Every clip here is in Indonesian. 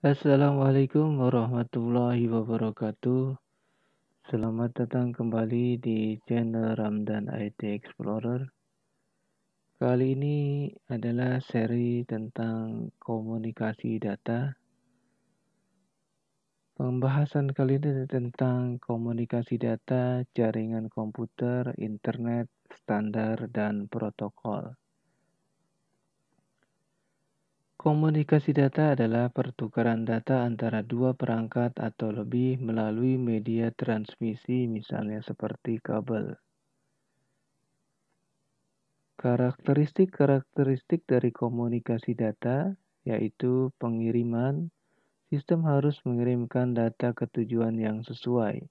Assalamualaikum warahmatullahi wabarakatuh. Selamat datang kembali di channel Ramdan IT Explorer. Kali ini adalah seri tentang komunikasi data. Pembahasan kali ini tentang komunikasi data, jaringan komputer, internet, standar, dan protokol. Komunikasi data adalah pertukaran data antara dua perangkat atau lebih melalui media transmisi, misalnya seperti kabel. Karakteristik dari komunikasi data yaitu pengiriman. Sistem harus mengirimkan data ke tujuan yang sesuai.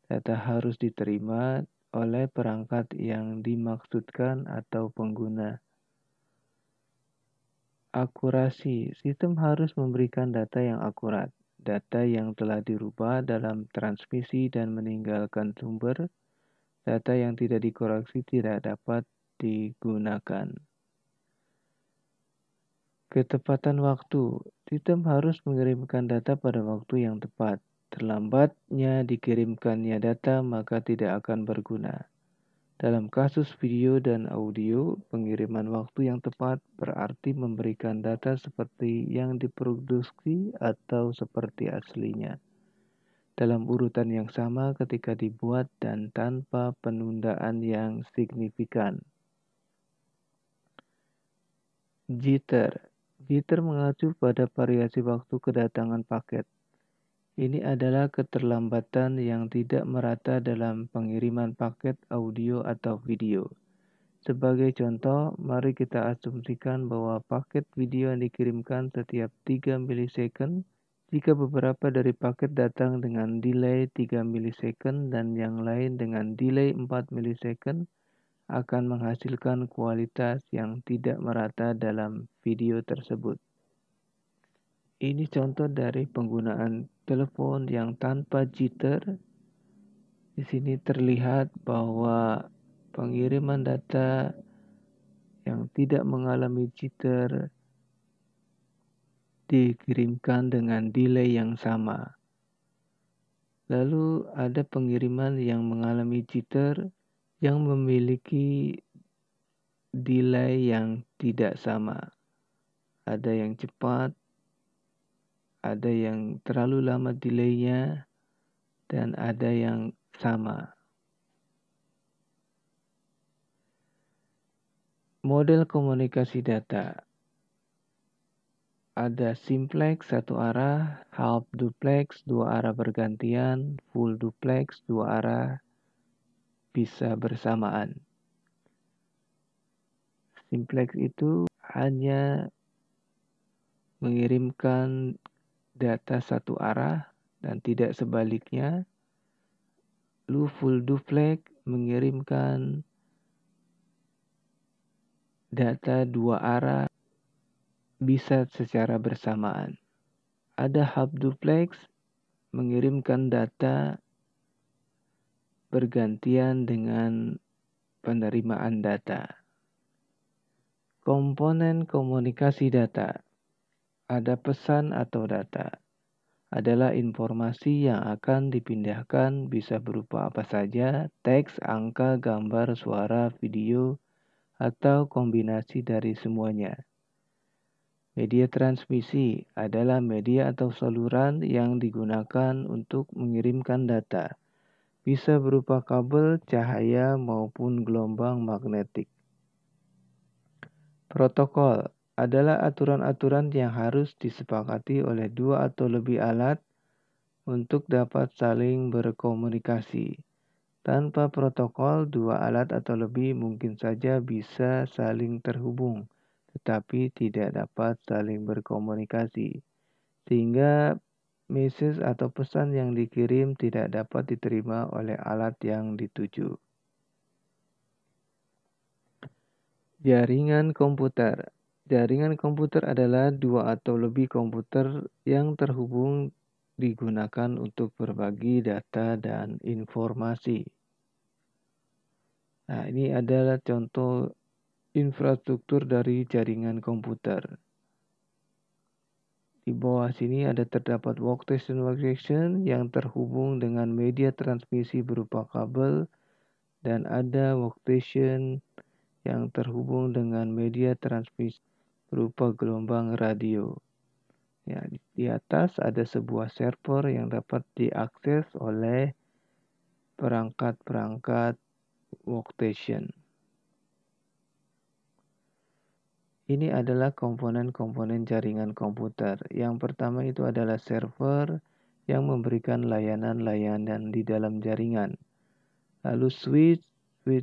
Data harus diterima oleh perangkat yang dimaksudkan atau pengguna. Akurasi. Sistem harus memberikan data yang akurat. Data yang telah dirubah dalam transmisi dan meninggalkan sumber. Data yang tidak dikoreksi tidak dapat digunakan. Ketepatan waktu. Sistem harus mengirimkan data pada waktu yang tepat. Terlambatnya dikirimkannya data maka tidak akan berguna. Dalam kasus video dan audio, pengiriman waktu yang tepat berarti memberikan data seperti yang diproduksi atau seperti aslinya. Dalam urutan yang sama ketika dibuat dan tanpa penundaan yang signifikan. Jitter. Jitter mengacu pada variasi waktu kedatangan paket. Ini adalah keterlambatan yang tidak merata dalam pengiriman paket audio atau video. Sebagai contoh, mari kita asumsikan bahwa paket video yang dikirimkan setiap 3 milisecond. Jika beberapa dari paket datang dengan delay 3 milisecond dan yang lain dengan delay 4 milisecond, akan menghasilkan kualitas yang tidak merata dalam video tersebut. Ini contoh dari penggunaan telepon yang tanpa jitter. Di sini terlihat bahwa pengiriman data yang tidak mengalami jitter dikirimkan dengan delay yang sama. Lalu ada pengiriman yang mengalami jitter yang memiliki delay yang tidak sama. Ada yang cepat, ada yang terlalu lama delaynya, dan ada yang sama. Model komunikasi data. Ada simplex satu arah, half duplex dua arah bergantian, full duplex dua arah bisa bersamaan. Simplex itu hanya mengirimkan data satu arah dan tidak sebaliknya. Lalu full duplex mengirimkan data dua arah bisa secara bersamaan. Ada half duplex mengirimkan data bergantian dengan penerimaan data. Komponen komunikasi data. Ada pesan atau data. Adalah informasi yang akan dipindahkan bisa berupa apa saja, teks, angka, gambar, suara, video, atau kombinasi dari semuanya. Media transmisi adalah media atau saluran yang digunakan untuk mengirimkan data. Bisa berupa kabel, cahaya, maupun gelombang magnetik. Protokol adalah aturan-aturan yang harus disepakati oleh dua atau lebih alat untuk dapat saling berkomunikasi. Tanpa protokol, dua alat atau lebih mungkin saja bisa saling terhubung, tetapi tidak dapat saling berkomunikasi. Sehingga message atau pesan yang dikirim tidak dapat diterima oleh alat yang dituju. Jaringan komputer. Jaringan komputer adalah dua atau lebih komputer yang terhubung digunakan untuk berbagi data dan informasi. Nah, ini adalah contoh infrastruktur dari jaringan komputer. Di bawah sini terdapat workstation yang terhubung dengan media transmisi berupa kabel, dan ada workstation yang terhubung dengan media transmisi berupa gelombang radio. Ya, di atas ada sebuah server yang dapat diakses oleh perangkat-perangkat workstation. Ini adalah komponen-komponen jaringan komputer. Yang pertama itu adalah server yang memberikan layanan-layanan di dalam jaringan. Lalu switch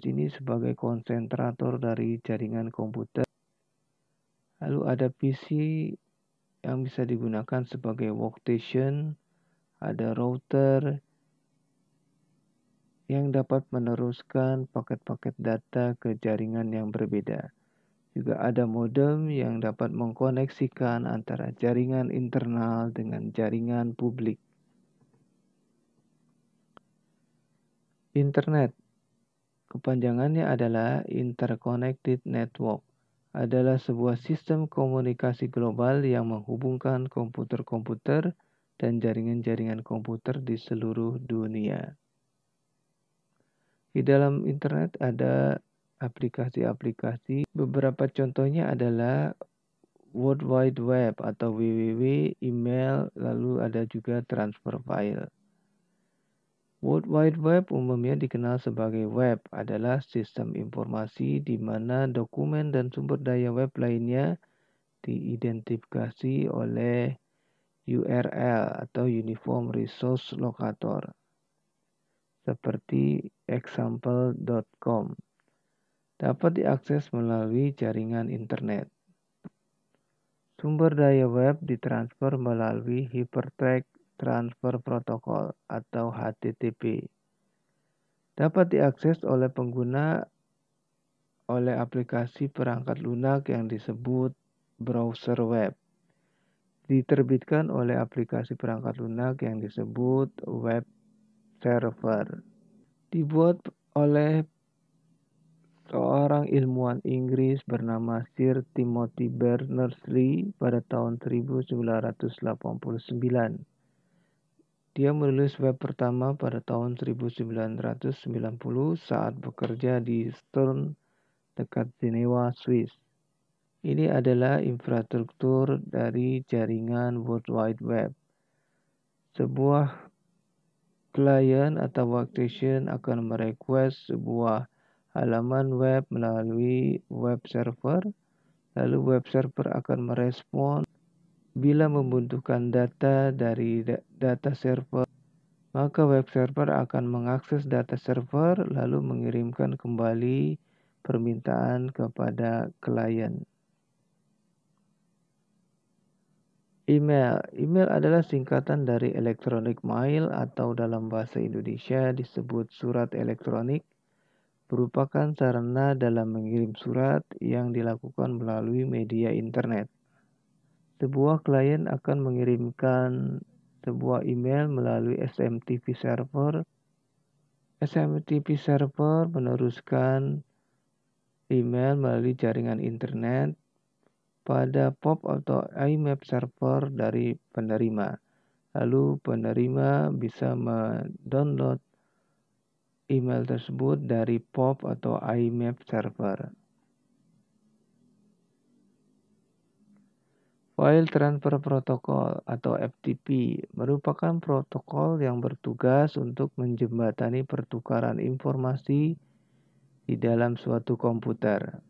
ini sebagai konsentrator dari jaringan komputer. Lalu ada PC yang bisa digunakan sebagai workstation, ada router yang dapat meneruskan paket-paket data ke jaringan yang berbeda. Juga ada modem yang dapat mengkoneksikan antara jaringan internal dengan jaringan publik. Internet, kepanjangannya adalah Interconnected Network, adalah sebuah sistem komunikasi global yang menghubungkan komputer-komputer dan jaringan-jaringan komputer di seluruh dunia. Di dalam internet ada aplikasi-aplikasi. Beberapa contohnya adalah World Wide Web atau www, email, lalu ada juga transfer file. World Wide Web umumnya dikenal sebagai web, adalah sistem informasi di mana dokumen dan sumber daya web lainnya diidentifikasi oleh URL atau Uniform Resource Locator, seperti example.com. Dapat diakses melalui jaringan internet. Sumber daya web ditransfer melalui Hypertext Transfer Protocol atau HTTP. Dapat diakses oleh pengguna oleh aplikasi perangkat lunak yang disebut browser web. Diterbitkan oleh aplikasi perangkat lunak yang disebut web server. Dibuat oleh seorang ilmuwan Inggris bernama Sir Timothy Berners-Lee pada tahun 1989. Dia menulis web pertama pada tahun 1990 saat bekerja di Stern dekat Jenewa, Swiss. Ini adalah infrastruktur dari jaringan World Wide Web. Sebuah klien atau workstation akan merequest sebuah halaman web melalui web server, lalu web server akan merespon. Bila membutuhkan data dari data server, maka web server akan mengakses data server lalu mengirimkan kembali permintaan kepada klien. Email adalah singkatan dari electronic mail atau dalam bahasa Indonesia disebut surat elektronik, merupakan sarana dalam mengirim surat yang dilakukan melalui media internet. Sebuah klien akan mengirimkan sebuah email melalui SMTP server. SMTP server meneruskan email melalui jaringan internet pada POP atau IMAP server dari penerima. Lalu penerima bisa mendownload email tersebut dari POP atau IMAP server. File Transfer Protocol atau FTP merupakan protokol yang bertugas untuk menjembatani pertukaran informasi di dalam suatu komputer.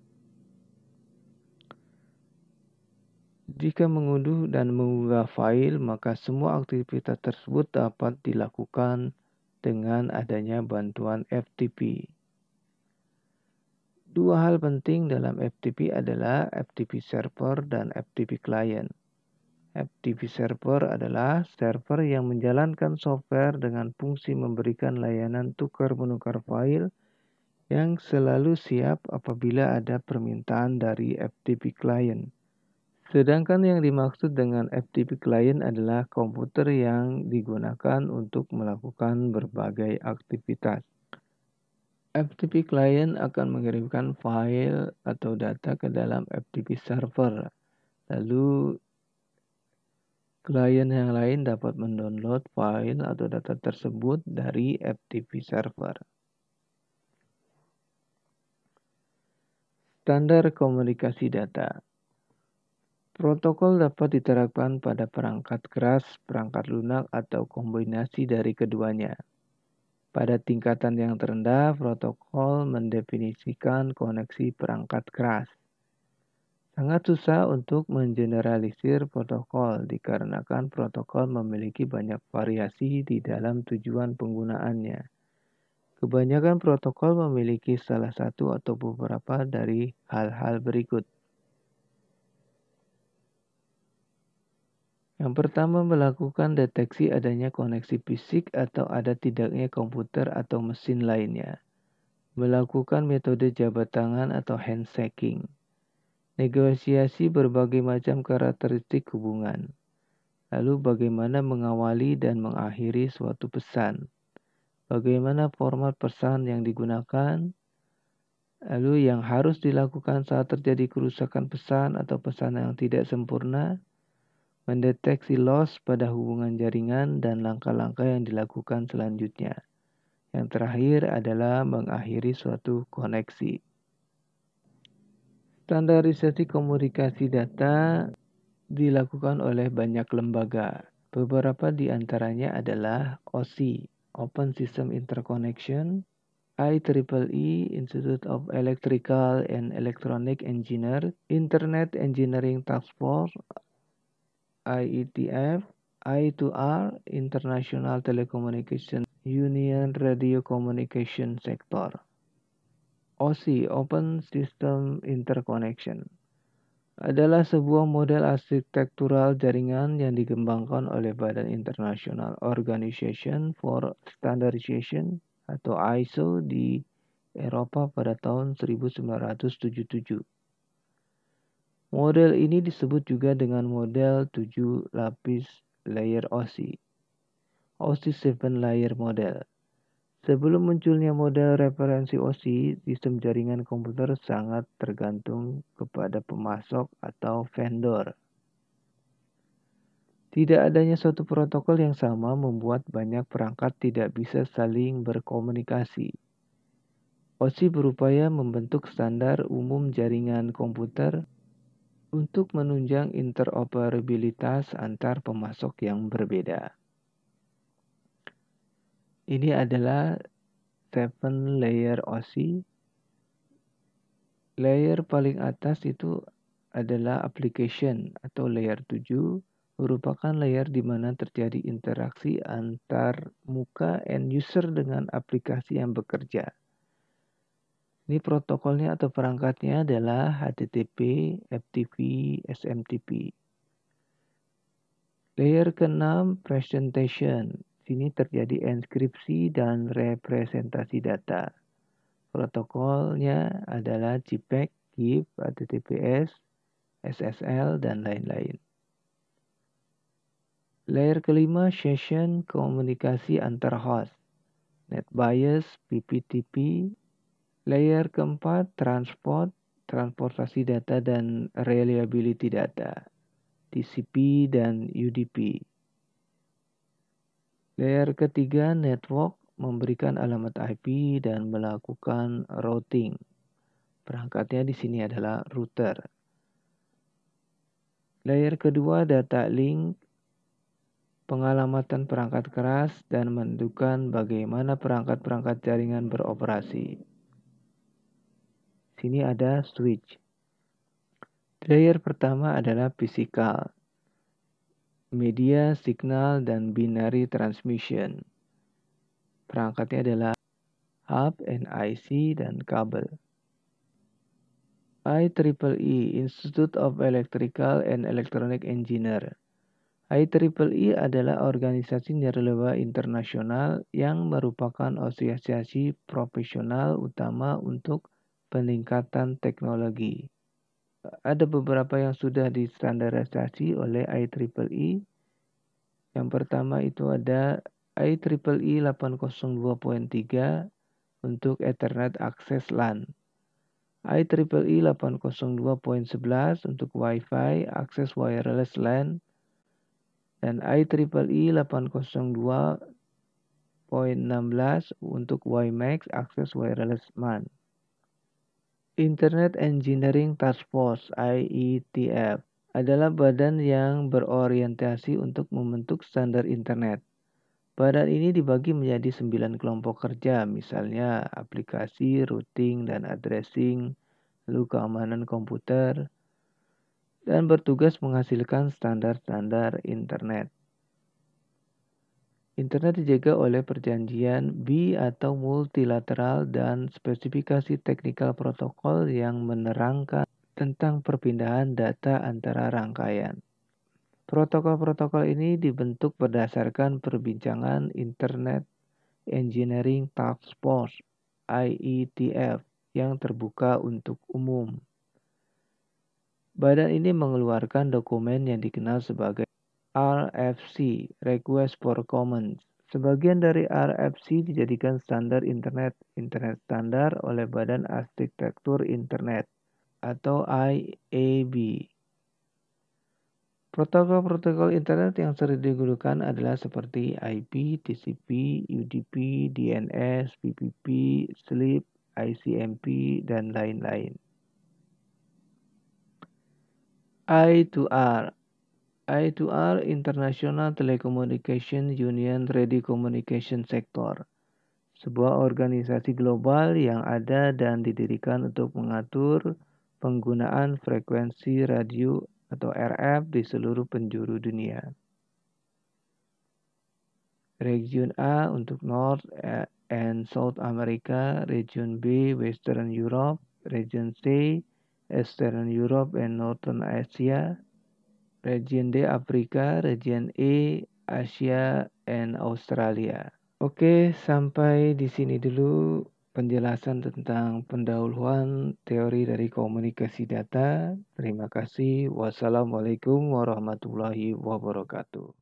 Jika mengunduh dan mengunggah file, maka semua aktivitas tersebut dapat dilakukan dengan adanya bantuan FTP. Dua hal penting dalam FTP adalah FTP server dan FTP client. FTP server adalah server yang menjalankan software dengan fungsi memberikan layanan tukar-menukar file yang selalu siap apabila ada permintaan dari FTP client. Sedangkan yang dimaksud dengan FTP client adalah komputer yang digunakan untuk melakukan berbagai aktivitas. FTP client akan mengirimkan file atau data ke dalam FTP server. Lalu Klien yang lain dapat mendownload file atau data tersebut dari FTP server. Standar komunikasi data. Protokol dapat diterapkan pada perangkat keras, perangkat lunak, atau kombinasi dari keduanya. Pada tingkatan yang terendah, protokol mendefinisikan koneksi perangkat keras. Sangat susah untuk mengeneralisir protokol dikarenakan protokol memiliki banyak variasi di dalam tujuan penggunaannya. Kebanyakan protokol memiliki salah satu atau beberapa dari hal-hal berikut. Yang pertama, melakukan deteksi adanya koneksi fisik atau ada tidaknya komputer atau mesin lainnya. Melakukan metode jabat tangan atau handshaking. Negosiasi berbagai macam karakteristik hubungan. Lalu bagaimana mengawali dan mengakhiri suatu pesan. Bagaimana format pesan yang digunakan. Lalu yang harus dilakukan saat terjadi kerusakan pesan atau pesan yang tidak sempurna. Mendeteksi loss pada hubungan jaringan dan langkah-langkah yang dilakukan selanjutnya. Yang terakhir adalah mengakhiri suatu koneksi. Standarisasi komunikasi data dilakukan oleh banyak lembaga. Beberapa di antaranya adalah OSI, Open System Interconnection, IEEE, Institute of Electrical and Electronic Engineers, Internet Engineering Task Force, IETF, I2R, International Telecommunication Union Radio Communication Sector. OSI, Open System Interconnection, adalah sebuah model arsitektural jaringan yang dikembangkan oleh Badan International Organization for Standardization atau ISO di Eropa pada tahun 1977. Model ini disebut juga dengan model 7 lapis layer OSI, OSI 7 layer model. Sebelum munculnya model referensi OSI, sistem jaringan komputer sangat tergantung kepada pemasok atau vendor. Tidak adanya suatu protokol yang sama membuat banyak perangkat tidak bisa saling berkomunikasi. OSI berupaya membentuk standar umum jaringan komputer untuk menunjang interoperabilitas antar pemasok yang berbeda. Ini adalah 7 layer OSI. Layer paling atas itu adalah application atau layer 7, merupakan layer di mana terjadi interaksi antar muka end user dengan aplikasi yang bekerja. Ini protokolnya atau perangkatnya adalah HTTP, FTP, SMTP. Layer ke-6, presentation. Sini terjadi enkripsi dan representasi data. Protokolnya adalah JPEG, GIF, HTTPS, SSL, dan lain-lain. Layer kelima, session komunikasi antar host. NetBIOS, PPTP. Layer keempat, transportasi data dan reliability data. TCP dan UDP. Layer ketiga, network, memberikan alamat IP dan melakukan routing. Perangkatnya di sini adalah router. Layer kedua, data link, pengalamatan perangkat keras dan menentukan bagaimana perangkat-perangkat jaringan beroperasi. Sini ada switch. Layer pertama adalah physical, media, signal, dan binary transmission. Perangkatnya adalah hub, NIC, dan kabel. IEEE, Institute of Electrical and Electronic Engineers. IEEE adalah organisasi nirlaba internasional yang merupakan asosiasi profesional utama untuk peningkatan teknologi. Ada beberapa yang sudah distandarisasi oleh IEEE. Yang pertama itu ada IEEE 802.3 untuk Ethernet Access LAN. IEEE 802.11 untuk Wi-Fi Access Wireless LAN. dan IEEE 802.16 untuk WiMAX akses wireless MAN. Internet Engineering Task Force (IETF) adalah badan yang berorientasi untuk membentuk standar internet. Badan ini dibagi menjadi 9 kelompok kerja, misalnya aplikasi, routing, dan addressing, lalu keamanan komputer, dan bertugas menghasilkan standar-standar internet. Internet dijaga oleh perjanjian bi- atau multilateral dan spesifikasi teknikal protokol yang menerangkan tentang perpindahan data antara rangkaian. Protokol-protokol ini dibentuk berdasarkan perbincangan Internet Engineering Task Force (IETF) yang terbuka untuk umum. Badan ini mengeluarkan dokumen yang dikenal sebagai RFC (Request for Comments). Sebagian dari RFC dijadikan standar internet standar oleh Badan Arsitektur Internet atau IAB. Protokol-protokol internet yang sering digunakan adalah seperti IP, TCP, UDP, DNS, PPP, SLIP, ICMP, dan lain-lain. I2R I2R International Telecommunication Union Radio Communication Sector, sebuah organisasi global yang ada dan didirikan untuk mengatur penggunaan frekuensi radio atau RF di seluruh penjuru dunia. Region A untuk North and South America, Region B Western Europe, Region C Eastern Europe and Northern Asia, Region D Afrika, Region E Asia and Australia. Oke, sampai di sini dulu penjelasan tentang pendahuluan teori dari komunikasi data. Terima kasih. Wassalamualaikum warahmatullahi wabarakatuh.